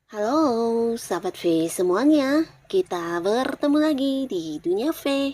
Halo, sahabat V semuanya. Kita bertemu lagi di Dunia V.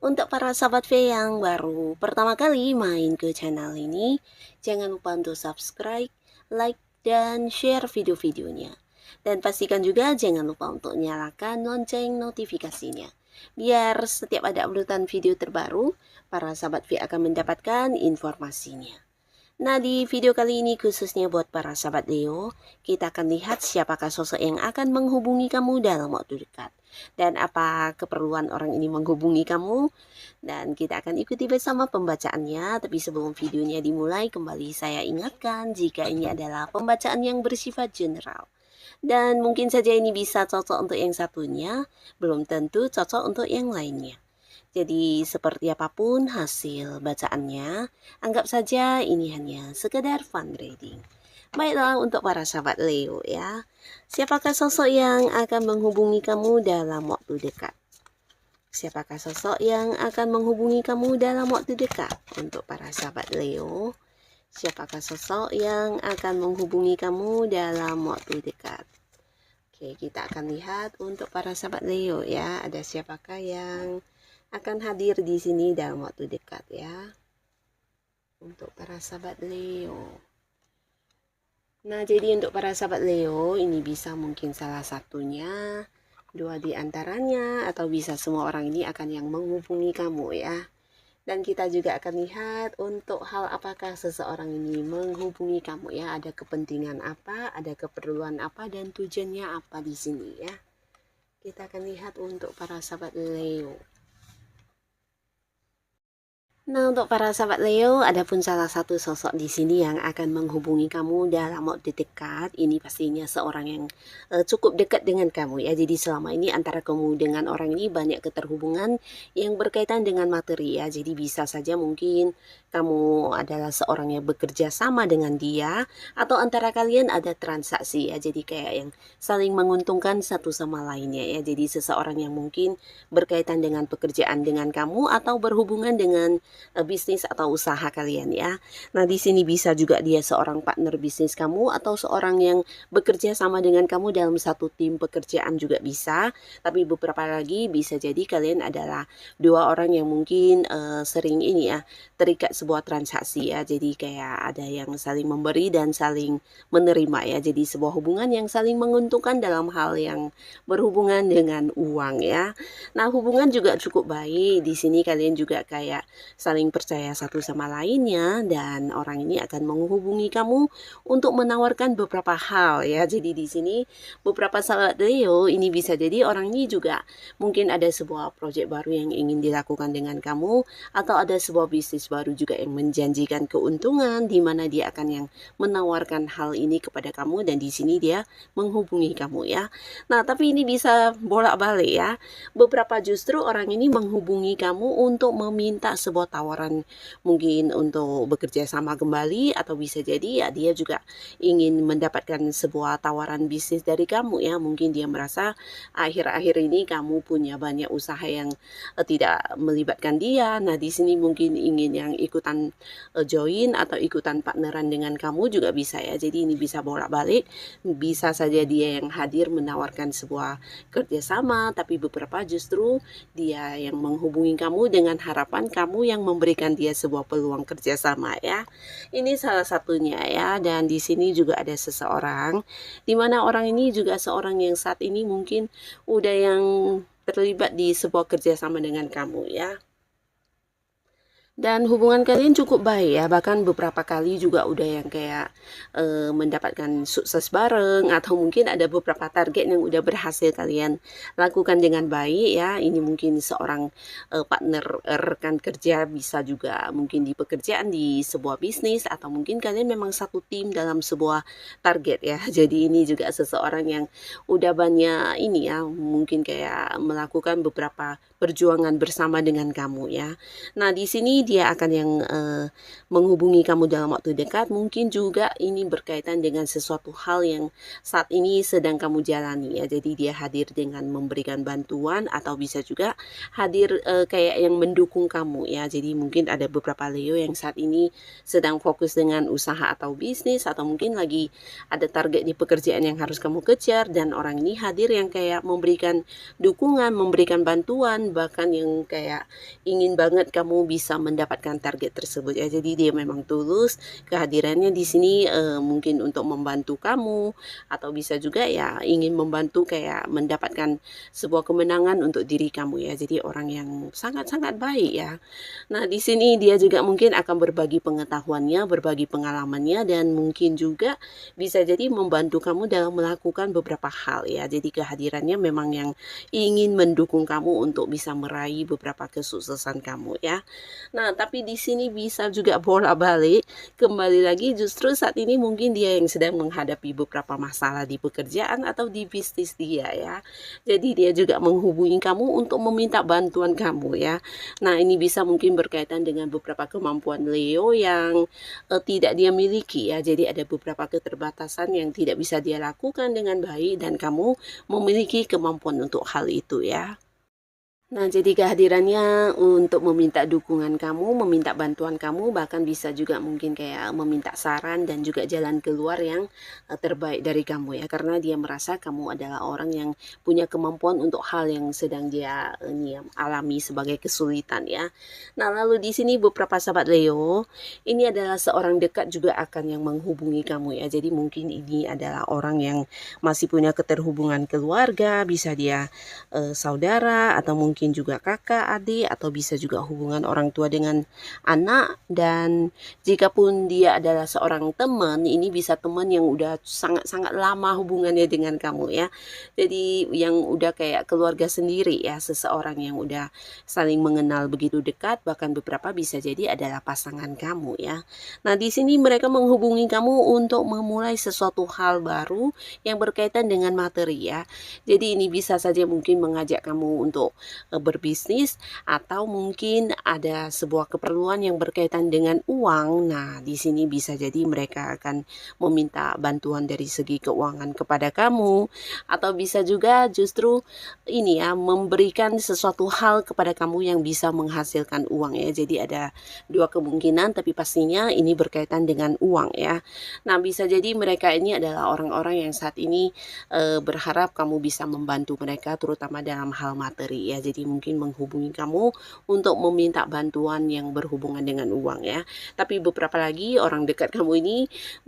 Untuk para sahabat V yang baru pertama kali main ke channel ini, jangan lupa untuk subscribe, like, dan share video-videonya. Dan pastikan juga jangan lupa untuk nyalakan lonceng notifikasinya. Biar setiap ada uploadan video terbaru, para sahabat V akan mendapatkan informasinya. Nah, di video kali ini khususnya buat para sahabat Leo, kita akan lihat siapakah sosok yang akan menghubungi kamu dalam waktu dekat. Dan apa keperluan orang ini menghubungi kamu. Dan kita akan ikuti bersama pembacaannya. Tapi sebelum videonya dimulai, kembali saya ingatkan jika ini adalah pembacaan yang bersifat general. Dan mungkin saja ini bisa cocok untuk yang satunya, belum tentu cocok untuk yang lainnya. Jadi seperti apapun hasil bacaannya, anggap saja ini hanya sekedar fun reading. Baiklah untuk para sahabat Leo ya. Siapakah sosok yang akan menghubungi kamu dalam waktu dekat? Siapakah sosok yang akan menghubungi kamu dalam waktu dekat? Untuk para sahabat Leo, siapakah sosok yang akan menghubungi kamu dalam waktu dekat? Oke, kita akan lihat untuk para sahabat Leo ya. Ada siapakah yang akan hadir di sini dalam waktu dekat ya, untuk para sahabat Leo. Nah, jadi untuk para sahabat Leo, ini bisa mungkin salah satunya, dua di antaranya, atau bisa semua orang ini akan yang menghubungi kamu ya. Dan kita juga akan lihat untuk hal apakah seseorang ini menghubungi kamu ya, ada kepentingan apa, ada keperluan apa, dan tujuannya apa di sini ya. Kita akan lihat untuk para sahabat Leo. Nah, untuk para sahabat Leo, ada pun salah satu sosok di sini yang akan menghubungi kamu dalam waktu dekat. Ini pastinya seorang yang cukup dekat dengan kamu ya. Jadi selama ini antara kamu dengan orang ini banyak keterhubungan yang berkaitan dengan materi ya. Jadi bisa saja mungkin kamu adalah seorang yang bekerja sama dengan dia, atau antara kalian ada transaksi ya. Jadi kayak yang saling menguntungkan satu sama lainnya ya. Jadi seseorang yang mungkin berkaitan dengan pekerjaan dengan kamu atau berhubungan dengan bisnis atau usaha kalian ya. Nah, di sini bisa juga dia seorang partner bisnis kamu atau seorang yang bekerja sama dengan kamu dalam satu tim pekerjaan juga bisa. Tapi beberapa lagi bisa jadi kalian adalah dua orang yang mungkin sering ini ya, terikat sebuah transaksi ya. Jadi kayak ada yang saling memberi dan saling menerima ya. Jadi sebuah hubungan yang saling menguntungkan dalam hal yang berhubungan dengan uang ya. Nah, hubungan juga cukup baik. Di sini kalian juga kayak saling percaya satu sama lainnya, dan orang ini akan menghubungi kamu untuk menawarkan beberapa hal ya. Jadi di sini beberapa sahabat Leo ini bisa jadi orang ini juga mungkin ada sebuah proyek baru yang ingin dilakukan dengan kamu, atau ada sebuah bisnis baru juga yang menjanjikan keuntungan di mana dia akan yang menawarkan hal ini kepada kamu, dan di sini dia menghubungi kamu ya. Nah, tapi ini bisa bolak-balik ya. Beberapa justru orang ini menghubungi kamu untuk meminta sebuah tawaran, mungkin untuk bekerja sama kembali, atau bisa jadi ya dia juga ingin mendapatkan sebuah tawaran bisnis dari kamu ya. Mungkin dia merasa akhir-akhir ini kamu punya banyak usaha yang tidak melibatkan dia. Nah, di sini mungkin ingin yang ikutan join atau ikutan partneran dengan kamu juga bisa ya. Jadi ini bisa bolak-balik. Bisa saja dia yang hadir menawarkan sebuah kerjasama, tapi beberapa justru dia yang menghubungi kamu dengan harapan kamu yang memberikan dia sebuah peluang kerjasama ya. Ini salah satunya ya. Dan di sini juga ada seseorang di mana orang ini juga seorang yang saat ini mungkin udah yang terlibat di sebuah kerjasama dengan kamu ya. Dan hubungan kalian cukup baik ya, bahkan beberapa kali juga udah yang kayak, mendapatkan sukses bareng atau mungkin ada beberapa target yang udah berhasil kalian lakukan dengan baik ya. Ini mungkin seorang, partner, rekan kerja, bisa juga mungkin di pekerjaan, di sebuah bisnis, atau mungkin kalian memang satu tim dalam sebuah target ya. Jadi ini juga seseorang yang udah banyak ini ya, mungkin kayak melakukan beberapa perjuangan bersama dengan kamu ya. Nah, di sini dia akan yang, menghubungi kamu dalam waktu dekat, mungkin juga ini berkaitan dengan sesuatu hal yang saat ini sedang kamu jalani ya. Jadi dia hadir dengan memberikan bantuan atau bisa juga hadir, kayak yang mendukung kamu ya. Jadi mungkin ada beberapa Leo yang saat ini sedang fokus dengan usaha atau bisnis, atau mungkin lagi ada target di pekerjaan yang harus kamu kejar, dan orang ini hadir yang kayak memberikan dukungan, memberikan bantuan, bahkan yang kayak ingin banget kamu bisa mendapatkan target tersebut ya. Jadi dia memang tulus, kehadirannya di sini, mungkin untuk membantu kamu, atau bisa juga ya ingin membantu kayak mendapatkan sebuah kemenangan untuk diri kamu ya. Jadi orang yang sangat-sangat baik ya. Nah, di sini dia juga mungkin akan berbagi pengetahuannya, berbagi pengalamannya, dan mungkin juga bisa jadi membantu kamu dalam melakukan beberapa hal ya. Jadi kehadirannya memang yang ingin mendukung kamu untuk bisa meraih beberapa kesuksesan kamu ya. Nah, tapi di sini bisa juga bolak-balik, kembali lagi justru saat ini mungkin dia yang sedang menghadapi beberapa masalah di pekerjaan atau di bisnis dia ya. Jadi dia juga menghubungi kamu untuk meminta bantuan kamu ya. Nah, ini bisa mungkin berkaitan dengan beberapa kemampuan Leo yang, tidak dia miliki ya. Jadi ada beberapa keterbatasan yang tidak bisa dia lakukan dengan baik, dan kamu memiliki kemampuan untuk hal itu ya. Nah, jadi kehadirannya untuk meminta dukungan kamu, meminta bantuan kamu, bahkan bisa juga mungkin kayak meminta saran dan juga jalan keluar yang, terbaik dari kamu ya. Karena dia merasa kamu adalah orang yang punya kemampuan untuk hal yang sedang dia, ini ya, alami sebagai kesulitan ya. Nah, lalu di sini beberapa sahabat Leo, ini adalah seorang dekat juga akan yang menghubungi kamu ya. Jadi mungkin ini adalah orang yang masih punya keterhubungan keluarga, bisa dia saudara, atau mungkin juga kakak, adik, atau bisa juga hubungan orang tua dengan anak. Dan jikapun dia adalah seorang teman, ini bisa teman yang udah sangat-sangat lama hubungannya dengan kamu ya. Jadi yang udah kayak keluarga sendiri ya, seseorang yang udah saling mengenal begitu dekat, bahkan beberapa bisa jadi adalah pasangan kamu ya. Nah, di sini mereka menghubungi kamu untuk memulai sesuatu hal baru yang berkaitan dengan materi ya. Jadi ini bisa saja mungkin mengajak kamu untuk, berbisnis, atau mungkin ada sebuah keperluan yang berkaitan dengan uang. Nah, di sini bisa jadi mereka akan meminta bantuan dari segi keuangan kepada kamu, atau bisa juga justru ini ya, memberikan sesuatu hal kepada kamu yang bisa menghasilkan uang ya. Jadi ada dua kemungkinan, tapi pastinya ini berkaitan dengan uang ya. Nah, bisa jadi mereka ini adalah orang-orang yang saat ini, berharap kamu bisa membantu mereka terutama dalam hal materi ya. Jadi mungkin menghubungi kamu untuk meminta bantuan yang berhubungan dengan uang ya. Tapi beberapa lagi orang dekat kamu ini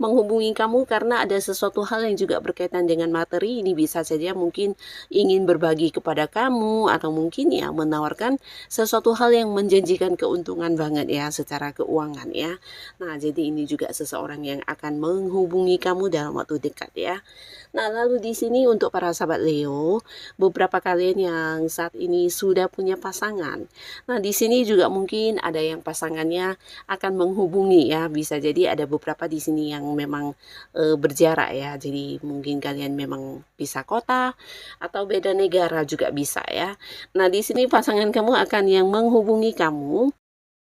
menghubungi kamu karena ada sesuatu hal yang juga berkaitan dengan materi. Ini bisa saja mungkin ingin berbagi kepada kamu, atau mungkin ya menawarkan sesuatu hal yang menjanjikan keuntungan banget ya secara keuangan ya. Nah, jadi ini juga seseorang yang akan menghubungi kamu dalam waktu dekat ya. Nah, lalu di sini untuk para sahabat Leo, beberapa kalian yang saat ini sudah punya pasangan. Nah, di sini juga mungkin ada yang pasangannya akan menghubungi ya. Bisa jadi ada beberapa di sini yang memang, berjarak ya. Jadi mungkin kalian memang pisah kota atau beda negara juga bisa ya. Nah, di sini pasangan kamu akan yang menghubungi kamu,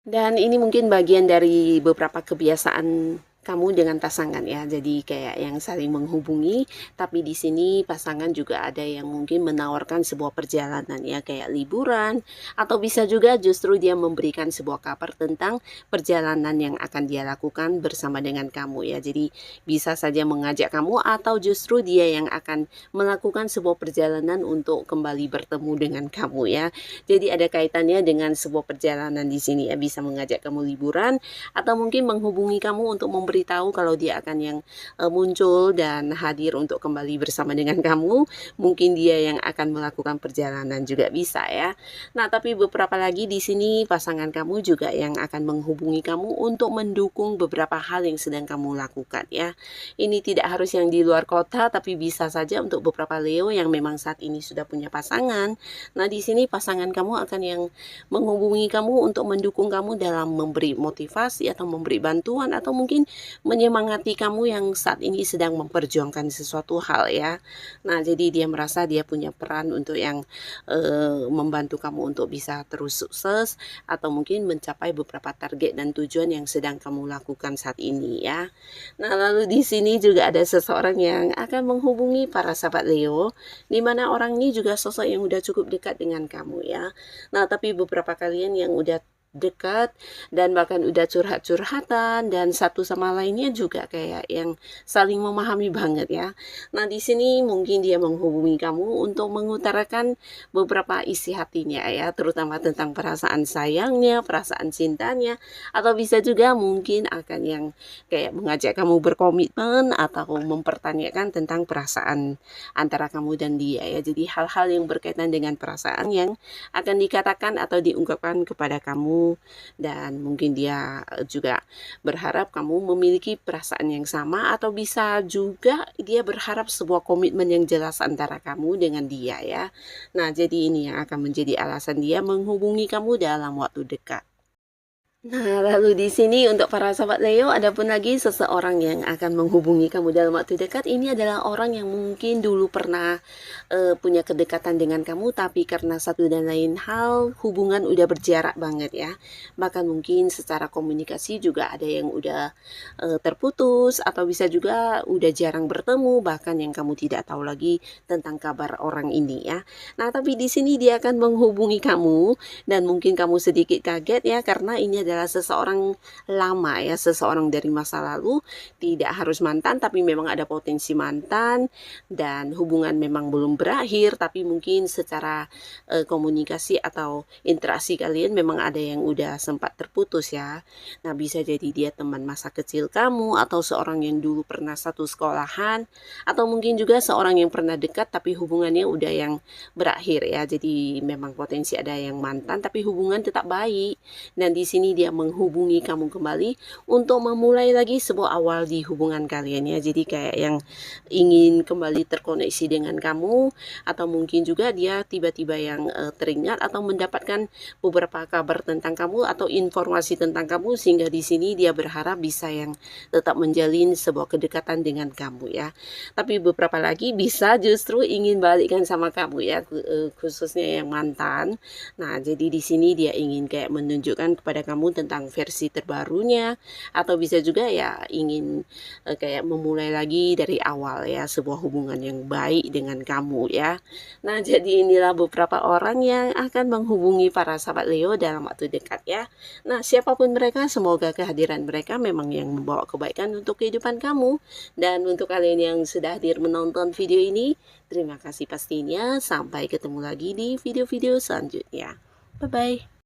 dan ini mungkin bagian dari beberapa kebiasaan kamu dengan pasangan ya. Jadi kayak yang saling menghubungi, tapi di sini pasangan juga ada yang mungkin menawarkan sebuah perjalanan ya, kayak liburan, atau bisa juga justru dia memberikan sebuah kabar tentang perjalanan yang akan dia lakukan bersama dengan kamu ya. Jadi bisa saja mengajak kamu, atau justru dia yang akan melakukan sebuah perjalanan untuk kembali bertemu dengan kamu ya. Jadi ada kaitannya dengan sebuah perjalanan di sini ya, bisa mengajak kamu liburan, atau mungkin menghubungi kamu untuk memberikan memberitahu kalau dia akan yang muncul dan hadir untuk kembali bersama dengan kamu. Mungkin dia yang akan melakukan perjalanan juga bisa ya. Nah, tapi beberapa lagi di sini pasangan kamu juga yang akan menghubungi kamu untuk mendukung beberapa hal yang sedang kamu lakukan ya. Ini tidak harus yang di luar kota, tapi bisa saja untuk beberapa Leo yang memang saat ini sudah punya pasangan. Nah, di sini pasangan kamu akan yang menghubungi kamu untuk mendukung kamu dalam memberi motivasi atau memberi bantuan atau mungkin menyemangati kamu yang saat ini sedang memperjuangkan sesuatu hal ya. Nah, jadi dia merasa dia punya peran untuk yang membantu kamu untuk bisa terus sukses atau mungkin mencapai beberapa target dan tujuan yang sedang kamu lakukan saat ini ya. Nah, lalu di sini juga ada seseorang yang akan menghubungi para sahabat Leo, di mana orang ini juga sosok yang udah cukup dekat dengan kamu ya. Nah, tapi beberapa kalian yang udah dekat dan bahkan udah curhat-curhatan dan satu sama lainnya juga kayak yang saling memahami banget ya. Nah, di sini mungkin dia menghubungi kamu untuk mengutarakan beberapa isi hatinya ya, terutama tentang perasaan sayangnya, perasaan cintanya, atau bisa juga mungkin akan yang kayak mengajak kamu berkomitmen atau mempertanyakan tentang perasaan antara kamu dan dia ya. Jadi hal-hal yang berkaitan dengan perasaan yang akan dikatakan atau diungkapkan kepada kamu, dan mungkin dia juga berharap kamu memiliki perasaan yang sama atau bisa juga dia berharap sebuah komitmen yang jelas antara kamu dengan dia ya. Nah, jadi ini yang akan menjadi alasan dia menghubungi kamu dalam waktu dekat. Nah, lalu di sini untuk para sahabat Leo, ada pun lagi seseorang yang akan menghubungi kamu dalam waktu dekat. Ini adalah orang yang mungkin dulu pernah punya kedekatan dengan kamu, tapi karena satu dan lain hal hubungan udah berjarak banget ya. Bahkan mungkin secara komunikasi juga ada yang udah terputus atau bisa juga udah jarang bertemu, bahkan yang kamu tidak tahu lagi tentang kabar orang ini ya. Nah, tapi di sini dia akan menghubungi kamu dan mungkin kamu sedikit kaget ya, karena ini adalah seseorang lama ya, seseorang dari masa lalu, tidak harus mantan tapi memang ada potensi mantan dan hubungan memang belum berakhir, tapi mungkin secara komunikasi atau interaksi kalian memang ada yang udah sempat terputus ya. Nah, bisa jadi dia teman masa kecil kamu atau seorang yang dulu pernah satu sekolahan atau mungkin juga seorang yang pernah dekat tapi hubungannya udah yang berakhir ya. Jadi memang potensi ada yang mantan tapi hubungan tetap baik, dan di sini dia menghubungi kamu kembali untuk memulai lagi sebuah awal di hubungan kalian ya. Jadi kayak yang ingin kembali terkoneksi dengan kamu, atau mungkin juga dia tiba-tiba yang teringat atau mendapatkan beberapa kabar tentang kamu atau informasi tentang kamu, sehingga di sini dia berharap bisa yang tetap menjalin sebuah kedekatan dengan kamu ya. Tapi beberapa lagi bisa justru ingin balikkan sama kamu ya, khususnya yang mantan. Nah, jadi di sini dia ingin kayak menunjukkan kepada kamu tentang versi terbarunya, atau bisa juga ya ingin kayak memulai lagi dari awal ya sebuah hubungan yang baik dengan kamu ya. Nah, jadi inilah beberapa orang yang akan menghubungi para sahabat Leo dalam waktu dekat ya. Nah, siapapun mereka, semoga kehadiran mereka memang yang membawa kebaikan untuk kehidupan kamu. Dan untuk kalian yang sudah hadir menonton video ini, terima kasih pastinya. Sampai ketemu lagi di video-video selanjutnya. Bye-bye.